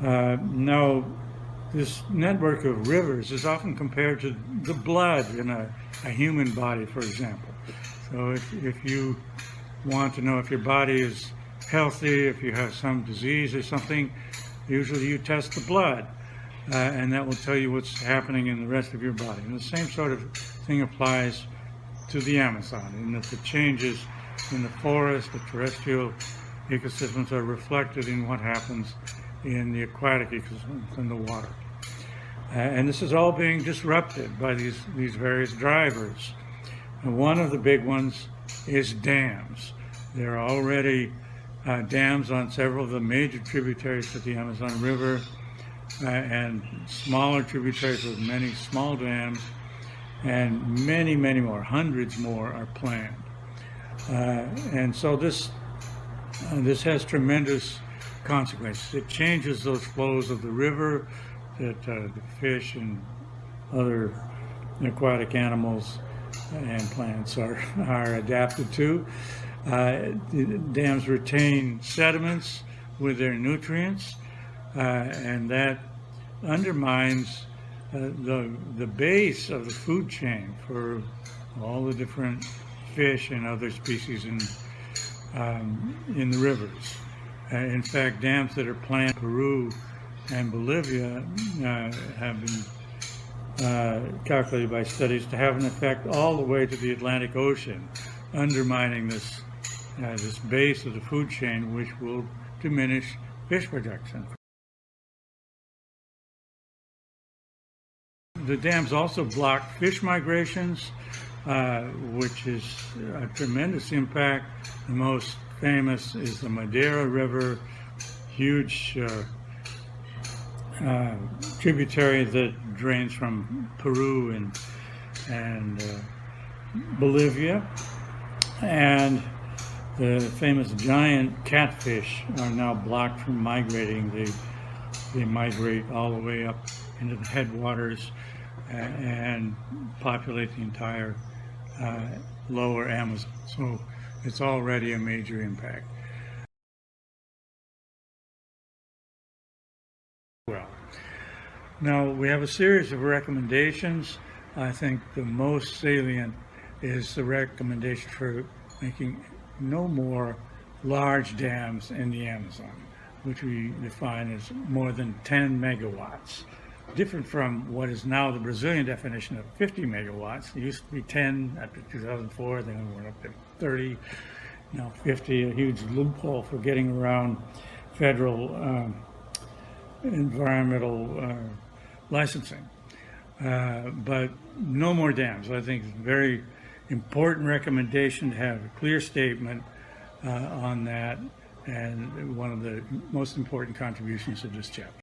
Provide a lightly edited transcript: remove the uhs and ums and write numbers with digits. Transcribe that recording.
Now, this network of rivers is often compared to the blood in a human body, for example. So if you want to know if your body is healthy, if you have some disease or something, usually you test the blood, and that will tell you what's happening in the rest of your body. And the same sort of thing applies to the Amazon, in that the changes in the forest, the terrestrial ecosystems, are reflected in what happens in the aquatic ecosystems in the water. And this is all being disrupted by these various drivers. And one of the big ones is dams. There are already dams on several of the major tributaries to the Amazon River, and smaller tributaries with many small dams, and many more, hundreds more are planned. And so this has tremendous consequences. It changes those flows of the river that the fish and other aquatic animals and plants are adapted to. The dams retain sediments with their nutrients, and that undermines the base of the food chain for all the different fish and other species in the rivers. In fact, dams that are planned in Peru and Bolivia have been calculated by studies to have an effect all the way to the Atlantic Ocean, undermining this base of the food chain, which will diminish fish production. The dams also block fish migrations, which is a tremendous impact. The most famous is the Madeira River, huge tributary that drains from Peru and Bolivia, and the famous giant catfish are now blocked from migrating. They migrate all the way up into the headwaters and populate the entire lower Amazon. So it's already a major impact. Well, now we have a series of recommendations. I think the most salient is the recommendation for making no more large dams in the Amazon, which we define as more than 10 megawatts. Different from what is now the Brazilian definition of 50 megawatts. It used to be 10 after 2004, then we went up to 30, now 50, a huge loophole for getting around federal environmental licensing. But no more dams. I think it's a very important recommendation to have a clear statement on that, and one of the most important contributions to this chapter.